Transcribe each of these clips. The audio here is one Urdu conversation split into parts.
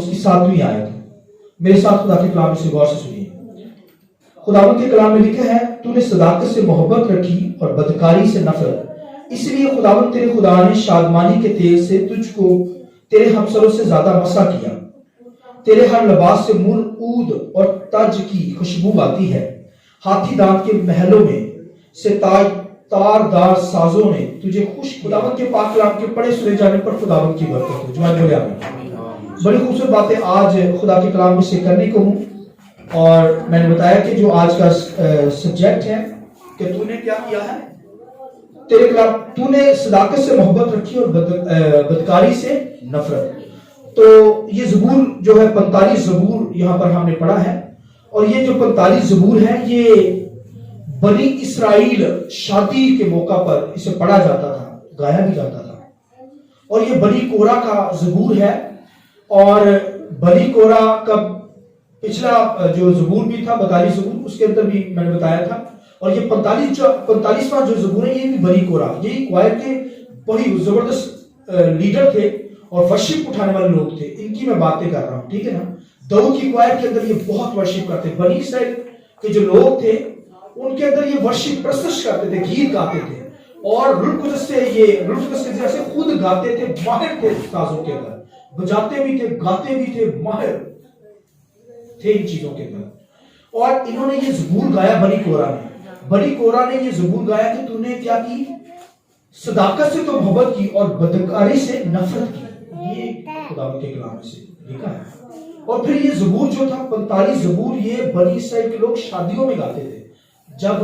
اس کی 7ویں آیت ہے. میرے ساتھ خدا کے کلام سے غور سے سنیے. خداوند کے کلام میں لکھا ہے تو نے صداقت سے محبت رکھی اور بدکاری سے نفرت. اس لیے خداوند تیرے خدا نے شادمانی کے تیل سے تجھ کو تیرے ہمسروں سے زیادہ مسا کیا. تیرے ہر لباس سے مر عود اور تج کی خوشبو آتی ہے. ہاتھی دانت کے محلوں میں سے تاردار سازوں نے تجھے خوش. خداوند کے پاک کلام کے پڑھے سنے جانے پر خداوند کی برکت ہو. جو بولے آمین. بڑی خوبصورت باتیں آج خدا کے کلام میں سے کرنے کو ہوں. اور میں نے بتایا کہ جو آج کا سبجیکٹ ہے کہ تو نے کیا کیا ہے. تیرے کلام تو نے صداقت سے محبت رکھی اور بدکاری سے نفرت. تو یہ زبور جو ہے 45 زبور یہاں پر ہم نے پڑھا ہے. اور یہ جو 45 زبور ہے یہ بنی اسرائیل شادی کے موقع پر اسے پڑھا جاتا تھا, گایا بھی جاتا تھا. اور یہ بنی کورا کا زبور ہے. اور بنی کورا کا پچھلا جو زبور بھی تھا 42 زبور, اس کے اندر بھی میں نے بتایا تھا. اور یہ 45واں جو زبور ہے یہ بھی بنی کورا, یہی کوائر کے بڑی زبردست لیڈر تھے اور ورشپ اٹھانے والے لوگ تھے. ان کی میں باتیں کر رہا ہوں, ٹھیک ہے نا. داؤد کی کوائر کے اندر یہ بہت ورشپ کرتے. بنی اسرائیل کے جو لوگ تھے ان کے اندر یہ ورشپ پرستش کرتے تھے, گیت گاتے تھے. اور روح القدس سے یہ روح القدس کے ذریعے سے خود گاتے تھے. ماہر تھے سازوں کے اندر, بجاتے بھی تھے, گاتے بھی تھے, ماہر تھے ان چیزوں کے اندر. اور انہوں نے یہ زبور گایا. بنی کورا نے یہ زبور گایا کہ تو نے کیا کی, صداقت سے تو محبت کی اور بدکاری سے نفرت کی. یہ خداوند کے کلام سے لکھا ہے. اور پھر یہ زبور جو تھا 45 زبور یہ بنی اسرائیل کے لوگ شادیوں میں گاتے تھے. جب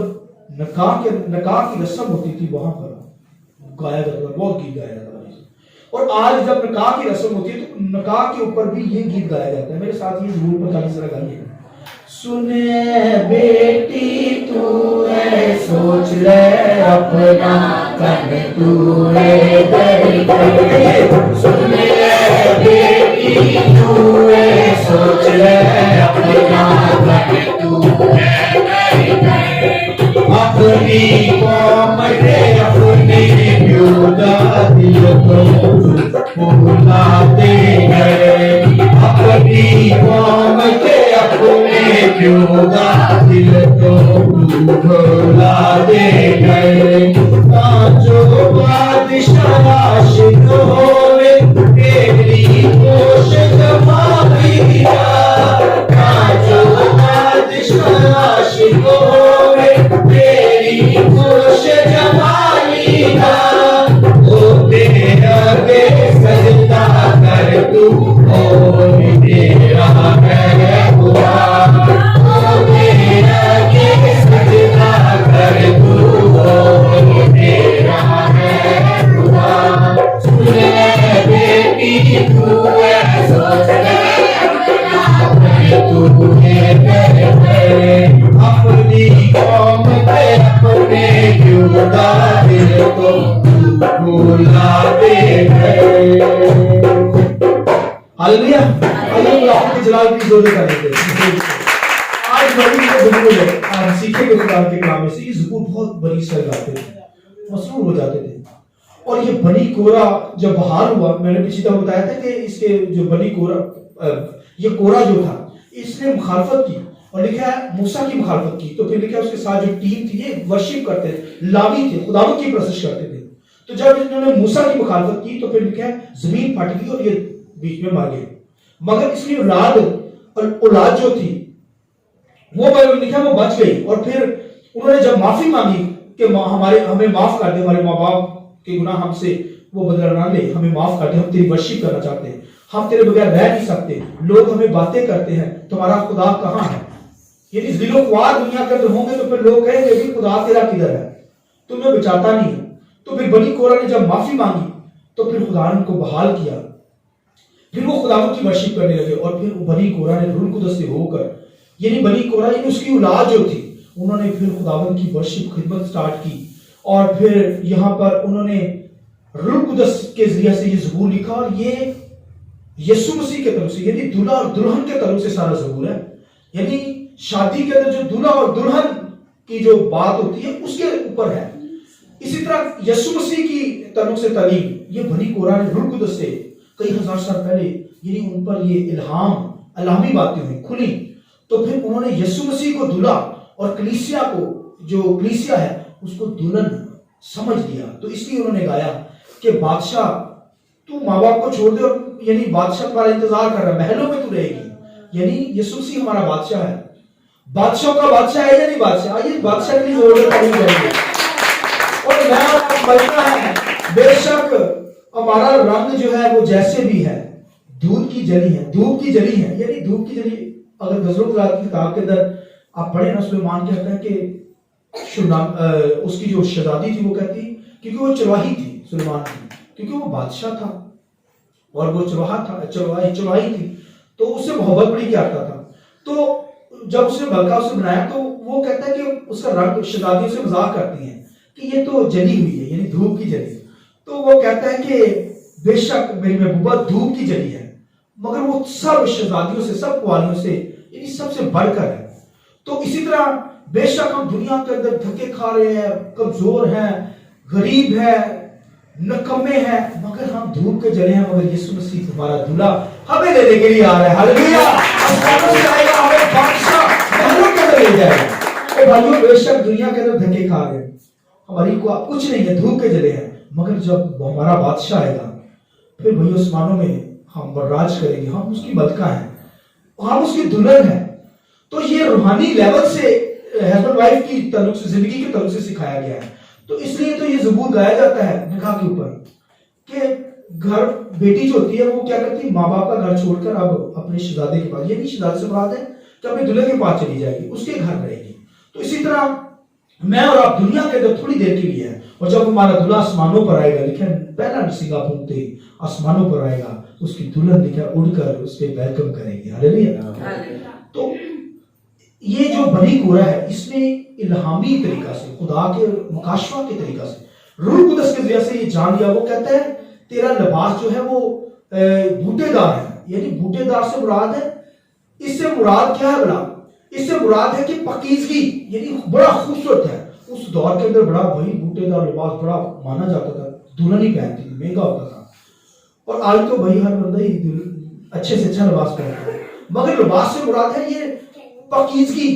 نکاح کی رسم ہوتی تھی وہاں پر گایا جاتا تھا, بہت گیت گایا جاتا تھا. اور آج جب نکاح کی رسم ہوتی ہے تو نکاح کے اوپر بھی یہ گیت گایا جاتا ہے. میرے ساتھ یہ زبور 45 ذرا گائیے. سنے بیٹی تو ہے سوچ لے اپنا کن تو ہے دری دری. سنے بیٹی تو ہے سوچ لے اپنا کن تو ہے دری دری. اپنی قوم کے اپنے بیودا دل کو بھلاتے گئے. اپنی قوم کے اپنے بیودا دل کو بھلاتے گئے. جو بادشاہ عاشق ہوئے تیری ہوش جمالی دیا. جو بادشاہ عاشق ہوئے تیری ہوش جمالی دیا. وہ تیرے آگے سجدہ کر تو اور تیرا ہے خدا. وہ تیرے آگے سجدہ کر تو اور تیرا ہے خدا. سنے بیٹی تو ہے سوچ لے تو ہے دے. اپنی قوم کے اپنے بیودا دل کو بھلاتے گئے. ہلیلویا. اللہ کے جلال کی زور کر دیتے. آج بڑی زبور ہے, آج سیکھے گے خدا کے کلام سے. یہ زبور بہت بڑی سر گاتے تھے, مسرور ہو جاتے تھے. اور یہ بنی کورا جب بحال ہوا, میں نے پچھلی دفعہ بتایا تھا کہ اس کے جو بنی کورا یہ کورا جو تھا اس نے مخالفت کی اور لکھا ہے موسیٰ کی مخالفت کی. تو پھر لکھا ہے اس کے ساتھ جو ٹیم تھی یہ ورشپ کرتے تھے, لاوی تھے, خداوند کی پرستش کرتے تھے. تو جب انہوں نے موسیٰ کی مخالفت کی تو پھر لکھا ہے زمین پھٹ گئی اور یہ بیچ میں مر گئے. مگر اس کی اولاد جو تھی وہ لکھا وہ بچ گئی. اور پھر انہوں نے جب معافی مانگی کہ ہمیں معاف کر دے, ہمارے ماں باپ کے گناہ ہم سے وہ بدلہ نہ لے, ہمیں معاف کر دے, ہم تیری ورشپ کرنا چاہتے ہیں, ہم تیرے بغیر رہ نہیں سکتے, لوگ ہمیں باتیں کرتے ہیں تمہارا خدا کہاں ہے. یعنی ذل و خوار دنیا کے اندر ہوں گے تو پھر لوگ کہیں گے کہ خدا تیرا کدھر ہے, تمہیں بچاتا نہیں ہے. تو پھر بنی کورا نے جب معافی مانگی تو پھر خدا نے ان کو بحال کیا. پھر وہ خداوند کی ورشپ کرنے لگے. اور پھر بنی کورا نے روح القدس سے ہو کر, یعنی بنی کورا یعنی اس کی اولاد جو تھی, انہوں نے پھر خداوند کی ورشپ خدمت سٹارٹ کی. اور پھر یہاں پر انہوں نے روح القدس کے ذریعے سے یہ زبور لکھا. اور یہ یسوع مسیح کے طرف سے, یعنی دلہا اور دلہن کے طرف سے سارا زبور ہے. یعنی شادی کے اندر جو دلہا اور دلہن کی جو بات ہوتی ہے اس کے اوپر ہے. اسی طرح یسوع مسیح کی طرف سے تعلیم یہ بنی کورا نے روح القدس سے کئی ہزار سال پہلے یعنی ان پر یہ الہامی باتیں ہوئی کھلی، تو پھر انہوں نے یسوع مسیح کو دلہا اور کلیسیا کو، جو کلیسیا ہے اس کو دلہن سمجھ لیا. تو اس لیے انہوں نے گایا کہ بادشاہ تو ماں باپ کو چھوڑ دے، اور یعنی بادشاہ تمہارا انتظار کر رہا ہے، محلوں میں تو رہے گی. یعنی یسوع مسیح ہمارا بادشاہ ہے. بادشاہ کا بادشاہ ہے یا نہیں بادشاہ؟ آئیے بادشاہ کے لیے زور کرنی چاہیے. اور میں بچنا ہے، بے شک ہمارا رنگ جو ہے وہ جیسے بھی ہے دودھ کی جلی ہے، دھوپ کی جلی ہے. یعنی دھوپ کی جلی اگر غزلوں کی کتاب کے اندر آپ پڑھیں نا، سلیمان کہتا ہے کہ اس کی جو شہزادی تھی وہ کہتی، کیونکہ وہ چرواہی تھی سلیمان کی، کیونکہ وہ بادشاہ تھا اور وہ چرواہی تھی تو اس سے محبت بڑی کرتا تھا. تو جب اس نے بلکہ اسے بنایا تو وہ کہتا ہے کہ اس کا رنگ، شہزادیوں سے مذاق کرتی ہیں کہ یہ تو جلی ہوئی ہے، یعنی دھوپ کی جلی. تو وہ کہتا ہے کہ بے شک میری محبوبہ دھوپ کی جلی ہے، مگر وہ سب شہزادیوں سے، سب قوالیوں سے یعنی سب سے بڑھ کر ہے. تو اسی طرح بے شک ہم دنیا کے اندر دھکے کھا رہے ہیں، کمزور ہیں، غریب ہیں، نکمے ہیں، مگر ہم دھوپ کے جلے ہیں. مگر یسوع مسیح تمہارا دلہا ہمیں لینے کے لیے آ رہا ہے. ہاللیلویا. آسمانوں سے آئے گا، ہمیں بادشاہ محلوں کے اندر لے جائے گا. اے بھائیوں، بے شک دنیا کے اندر دھکے کھا رہے ہیں، ہماری کو کچھ نہیں ہے، دھوپ کے جلے ہیں، مگر جب ہمارا بادشاہ آئے گا پھر بھائی آسمانوں میں ہم راج کریں گے. ہم اس کی ملکہ ہیں، ہم اس کی دلہن ہیں. تو یہ روحانی لیول سے ہسبینڈ وائف کی تعلق سے، زندگی کے تعلق سے سکھایا گیا ہے. تو اس لیے تو یہ زبور گایا جاتا ہے نکاح کے اوپر کہ گھر بیٹی جو ہوتی ہے وہ کیا کرتی ہے، ماں باپ کا گھر چھوڑ کر اب اپنے شہزادے کے پاس، یہ نہیں شہزادے سے مراد ہے کہ اپنے دلہے کے پاس چلی جائے گی، اس کے گھر رہے گی. تو اسی طرح میں اور آپ دنیا کے اندر تھوڑی دیر کے لیے ہیں، اور جب ہمارا دلہا آسمانوں پر آئے گا، لکھیں پہلا سنگا پھونکتے آسمانوں پر آئے گا، اس کی دلہن لکھیں اڑ کر اس کے ویلکم کرے گی. ہاللیلویا. تو یہ جو بنی کورہ ہے، اس میں الہامی طریقہ سے، خدا کے مکاشفہ کے طریقہ سے، روح قدس کے ذریعے سے یہ جان لیا. وہ کہتا ہے تیرا لباس جو ہے وہ بوٹے دار ہے. یعنی بوٹے دار سے مراد ہے، اس سے مراد کیا ہے بلا؟ اس سے مراد ہے کہ پاکیزگی، یعنی بڑا خوبصورت ہے. اس دور کے اندر بڑا وہی بوٹے دار لباس بڑا مانا جاتا تھا، دلہن ہی پہنتی تھی، مہنگا ہوتا تھا. اور آج تو بھائی ہر بندہ ہی اچھے سے اچھا لباس پہنتا ہے، مگر لباس سے مراد ہے یہ پاکیزگی.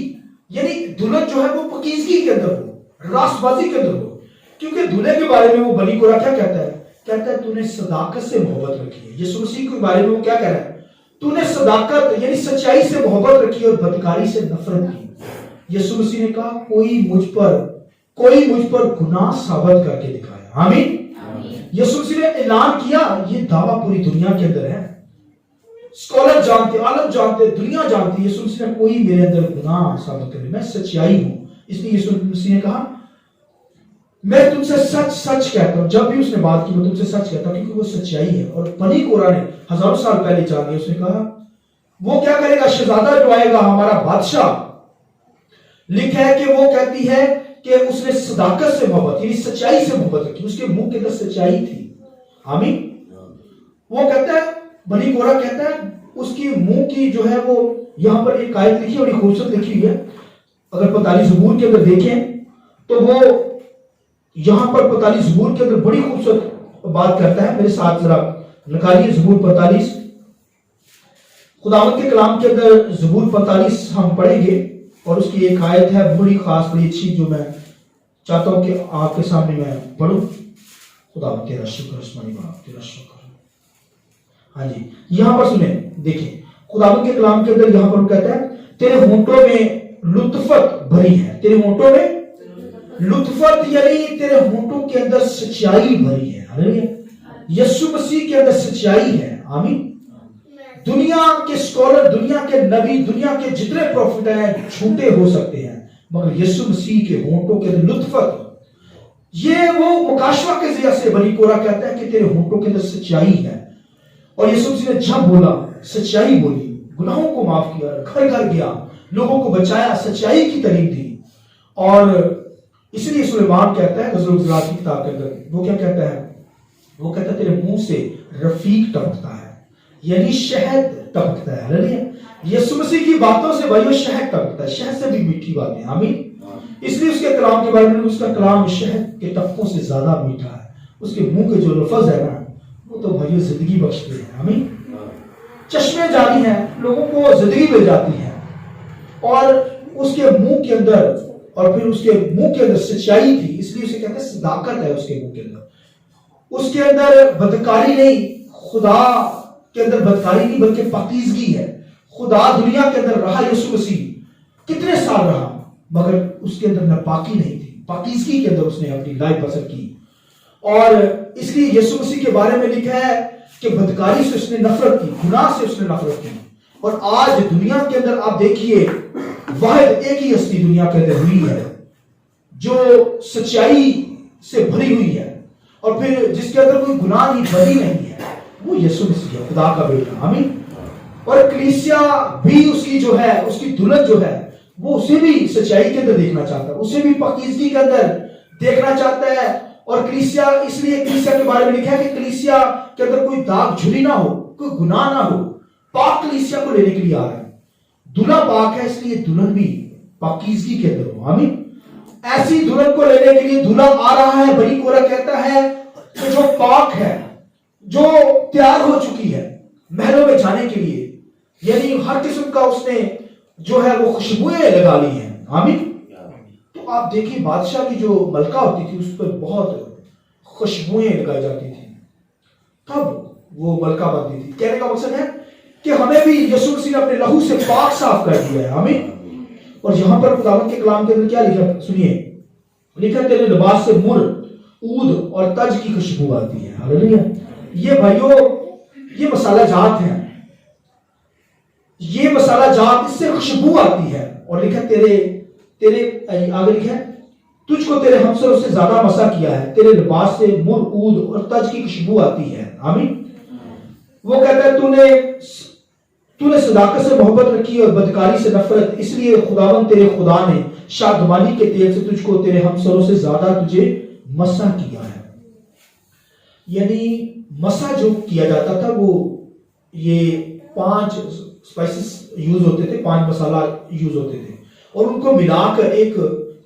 یعنی دلہن جو ہے وہ پاکیزگی کے اندر ہو، راست بازی کے اندر ہو. کیونکہ دلہے کے بارے میں وہ بنی کورہ کیا کہتا ہے؟ کہتا ہے تو نے صداقت سے محبت رکھی ہے. یسوع مسیح کے بارے میں وہ کیا کہہ رہا ہے؟ تو نے صداقت یعنی سچائی سے محبت رکھی اور بدکاری سے نفرت کی. یسوع مسیح نے کہا کوئی مجھ پر گناہ ثابت کر کے دکھایا. آمین. یسوع مسیح نے اعلان کیا، یہ دعویٰ پوری دنیا کے اندر ہے، اسکالر جانتے، عالم جانتے، دنیا جانتی، یسوع مسیح نے کوئی میرے اندر گناہ ثابت کرے، میں سچائی ہوں. اس لیے یسوع مسیح نے کہا میں تم سے سچ سچ کہتا ہوں. جب بھی اس نے بات کی میں تم سے سچ کہتا ہوں، کیونکہ وہ سچائی ہے. اور بنی کورہ نے ہزاروں سال پہلے جان لیا. اس نے کہا وہ کیا کرے گا؟ شہزادہ جو آئے گا ہمارا بادشاہ، لکھا ہے کہ وہ کہتی ہے کہ اس نے صداقت سے محبت یعنی سچائی سے محبت رکھی، اس کے منہ کے اندر سچائی تھی. آمین. وہ کہتا ہے، بنی کورہ کہتا ہے اس کی منہ کی جو ہے وہ یہاں پر ایک آیت لکھی ہے، بڑی خوبصورت لکھی ہوئی ہے. اگر 45 زبور کے اندر دیکھیں تو وہ یہاں پر 45 زبور کے اندر بڑی خوبصورت بات کرتا ہے. میرے ساتھ ذرا نکالیے زبور 45. خداوند کے کلام کے اندر زبور 45 ہم پڑھیں گے، اور اس کی ایک آیت ہے بڑی خاص، بڑی اچھی، جو میں چاہتا ہوں کہ آپ کے سامنے میں پڑھوں. خداوند تیرا شکر آسمانی باپ، تیرا شکر. ہاں جی، یہاں پر سنیں، دیکھیں خداوند کے کلام کے اندر یہاں پر کہتا ہے تیرے ہونٹوں میں لطفت بھری ہے. تیرے ہونٹوں میں لطفت یعنی تیرے ہونٹوں کے اندر سچائی بھری ہے. ہاللیلویا. یسوع مسیح کے اندر سچائی ہے. آمین. دنیا کے اسکالر، دنیا کے نبی، دنیا کے جتنے پروفٹ ہیں جھوٹے ہو سکتے ہیں، مگر یسوع مسیح کے ہونٹوں کے اندر لطفت، یہ وہ مکاشفہ کے ذریعے سے بنی کورہ کہتا ہے کہ تیرے ہونٹوں کے اندر سچائی ہے. اور یسوع مسیح نے جب بولا، سچائی بولی، گناہوں کو معاف کیا، گھر گھر گیا، لوگوں کو بچایا، سچائی کی تعلیم دی. اور اس لیے سلیمان کہتا ہے غزل الغزلات کی کتاب کے اندر، وہ کیا کہتا ہے؟ وہ کہتا ہے تیرے منہ سے رفیق ٹپکتا ہے، یعنی شہد ٹپکتا ہے. ہاللیلویا. یسوع مسیح کی باتوں سے بھائیو شہد ٹپکتا ہے، شہد سے بھی میٹھی باتیں. آمین. اس لیے اس کے کلام کے بارے میں اس کا کلام شہد کے ٹپکوں سے زیادہ میٹھا ہے. اس کے منہ کے جو لفظ ہے نا وہ تو بھائیو زندگی بخشتے ہیں. آمین. چشمے جاری ہیں, لوگوں کو زندگی مل جاتی ہے, اور اس کے منہ کے اندر, اور پھر اس کے منہ کے اندر سچائی تھی, اس لیے اسے کہتے ہیں صداقت ہے اس کے منہ کے اندر. اس کے اندر بدکاری نہیں, خدا کے اندر بدکاری نہیں بلکہ پاکیزگی ہے. خدا دنیا کے اندر رہا, یسوع مسیح کتنے سال رہا, مگر اس کے اندر ناپاکی نہیں تھی, پاکیزگی کے اندر اس نے اپنی لائف بسر کی. اور اس لیے یسوع مسیح کے بارے میں لکھا ہے کہ بدکاری سے اس نے نفرت کی, گناہ سے اس نے نفرت کی. اور آج دنیا کے اندر آپ دیکھیے واحد ایک ہی ہستی دنیا کے اندر ہوئی ہے جو سچائی سے بھری ہوئی ہے, اور پھر جس کے اندر کوئی گناہ نہیں, بری نہیں ہے, وہ یسوع مسیح ہے, خدا کا بیٹا. آمین. اور کلیسیا بھی اس کی جو ہے, اس کی دلہن جو ہے, وہ اسے بھی سچائی کے اندر دیکھنا چاہتا ہے, اسے بھی پاکیزگی کے اندر دیکھنا چاہتا ہے. اور کلیسیا, اس لیے کلیسیا کے بارے میں لکھا ہے کہ کلیسیا کے اندر کوئی داغ جھلی نہ ہو, کوئی گناہ نہ ہو. پاک کلیسیا کو لینے کے لیے آ رہا ہے. دلہا پاک ہے, اس لیے دلہن بھی پاکیزگی کے اندر ہو. آمین. ایسی دلہن کو لینے کے لیے دلہا آ رہا ہے. بنی کورہ کہتا ہے کہ جو پاک ہے, جو تیار ہو چکی ہے محلوں میں جانے کے لیے, یعنی ہر قسم کا اس نے جو ہے وہ خوشبوئیں لگا لی ہیں. آمین. تو آپ دیکھیں بادشاہ کی جو ملکہ ہوتی تھی اس پر بہت خوشبوئیں لگائی جاتی تھی, تب وہ ملکہ بنتی تھی. کہنے کا مقصد ہے کہ ہمیں بھی یسوع مسیح نے اپنے لہو سے پاک صاف کر دیا ہے. آمین. اور یہاں پر خداوند کے کلام کے اندر کیا لکھا, سنیے, لکھا تیرے لباس سے مر, عود اور تج کی خوشبو آتی ہے. ہاللیلویا. یہ بھائیو یہ مسالہ جات ہیں, یہ مسالہ جات, اس سے خوشبو آتی ہے. اور لکھا تیرے آگے لکھا ہے تجھ کو تیرے ہمسروں سے زیادہ مسا کیا ہے, تیرے لباس سے مر, عود اور تج کی خوشبو آتی ہے. آمین. وہ کہتا ہے تو نے صداقت سے محبت رکھی اور بدکاری سے نفرت, اس لیے خداوند تیرے خدا نے شادمانی کے تیل سے تجھ کو تیرے ہمسروں سے زیادہ تجھے مسا کیا ہے. یعنی مسا جو کیا جاتا تھا وہ یہ 5 اسپائسز یوز ہوتے تھے, 5 مسالہ یوز ہوتے تھے, اور ان کو ملا کر ایک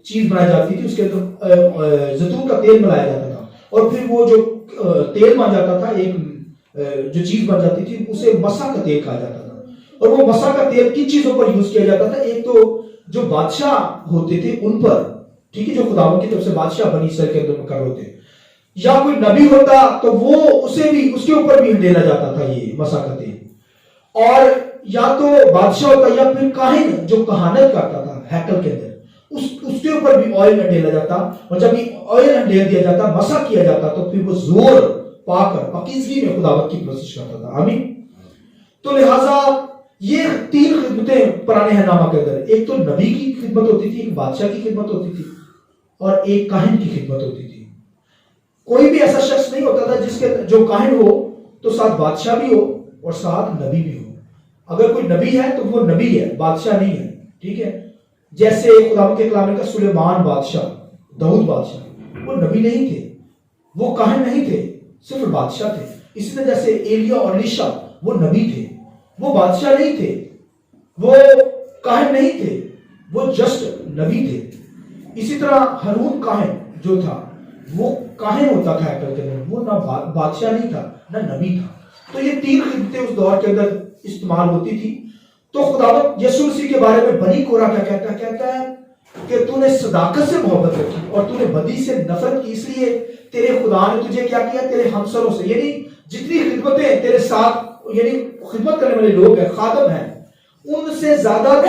چیز بنائی جاتی تھی. اس کے اندر زیتون کا تیل ملایا جاتا تھا, اور پھر وہ جو تیل بن جاتا تھا, ایک جو چیز بن جاتی تھی اسے مسا کا تیل کہا جاتا تھا. اور وہ مسا کا تیل کن چیزوں پر یوز کیا جاتا تھا, ایک تو جو بادشاہ ہوتے تھے ان پر, ٹھیک ہے, جو خداوند کی طرف سے بادشاہ بنی اسرائیل کے اندر مقرر ہوتے, یا کوئی نبی ہوتا تو وہ اسے بھی, اس کے اوپر بھی ڈالا جاتا تھا یہ مسا کا تیل. اور یا تو بادشاہ ہوتا یا پھر کاہن جو کہانت کرتا تھا ہیکل کے اندر, اس کے اوپر بھی آئل ڈالا جاتا, اور جب یہ آئل ڈال دیا جاتا, مسا کیا جاتا, تو پھر وہ زور پا کر پاکیزگی میں خداوند کی پرستش کرتا تھا. آمین. تو لہٰذا یہ 3 خدمتیں پرانے نامہ کے اندر, ایک تو نبی کی خدمت ہوتی تھی, ایک بادشاہ کی خدمت ہوتی تھی, اور ایک کاہن کی خدمت ہوتی تھی. کوئی بھی ایسا شخص نہیں ہوتا تھا جس کے جو کاہن ہو تو ساتھ بادشاہ بھی ہو اور ساتھ نبی بھی ہو. اگر کوئی نبی ہے تو وہ نبی ہے, بادشاہ نہیں ہے. ٹھیک ہے. جیسے خداوند کے کلام کا سلیمان بادشاہ, داؤد بادشاہ, وہ نبی نہیں تھے, وہ کاہن نہیں تھے, صرف بادشاہ تھے. اسی طرح جیسے ایلیا اور الیشا, وہ نبی تھے, وہ بادشاہ نہیں تھے, وہ کاہن نہیں تھے, وہ جسٹ نبی تھے. اسی طرح ہارون کاہن جو تھا وہ کاہن ہوتا تھا ہیکل کے اندر, وہ نہ بادشاہ نہیں تھا نہ نبی تھا. تو یہ 3 خدمتیں اس دور کے اندر استعمال ہوتی تھی. تو خداوند یسوع مسیح کے بارے میں بنی کورہ کیا کہتا ہے, کہتا ہے کہ تو نے صداقت سے محبت رکھی اور تو نے بدی سے نفرت کی, اس لیے تیرے خدا نے تجھے کیا کیا, تیرے ہمسروں سے, یعنی جتنی خدمتیں تیرے ساتھ, یعنی خدمت کرنے والے لوگ ہیں, خادم ہیں, ان سے زیادہ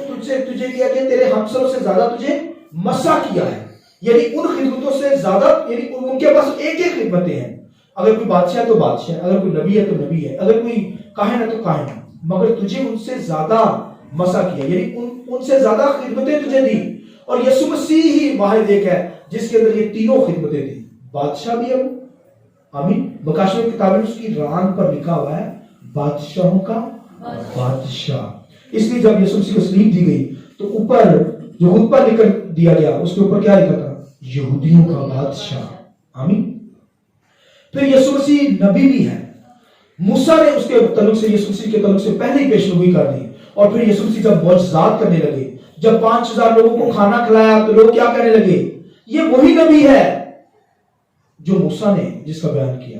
تجھے کیا کہ تیرے ہمسروں سے زیادہ تجھے مسا کیا ہے. یعنی ان خدمتوں سے زیادہ, یعنی ان کے پاس ایک خدمتیں ہیں. اگر کوئی بادشاہ ہے تو بادشاہ, اگر کوئی نبی ہے تو نبی ہے, اگر کوئی کاہن ہے تو کاہن ہے, مگر تجھے ان سے زیادہ مسا کیا, یعنی ان سے زیادہ خدمتیں تجھے دی. اور یسوع مسیح ہی واحد ایک ہے جس کے اندر یہ تینوں خدمتیں تھیں. بادشاہ بھی ہے وہ. آمین. مکاشفہ کی کتاب میں اس کی ران پر لکھا ہوا ہے بادشاہوں کا بادشاہ. اس لیے جب یسوع مسیح کو صلیب دی گئی تو اوپر جو خطبہ لکھ کر دیا گیا اس کے اوپر کیا لکھا تھا, یہودیوں کا بادشاہ. آمین. پھر یسوع مسیح نبی بھی ہے. موسیٰ نے اس کے تعلق سے, یسوع مسیح کے تعلق سے پہلے ہی پیشگوئی کر دی. اور پھر یسوع مسیح جب معجزات کرنے لگے, جب 5000 لوگوں کو کھانا کھلایا تو لوگ کیا کہنے لگے, یہ وہی نبی ہے جو موسیٰ نے جس کا بیان کیا.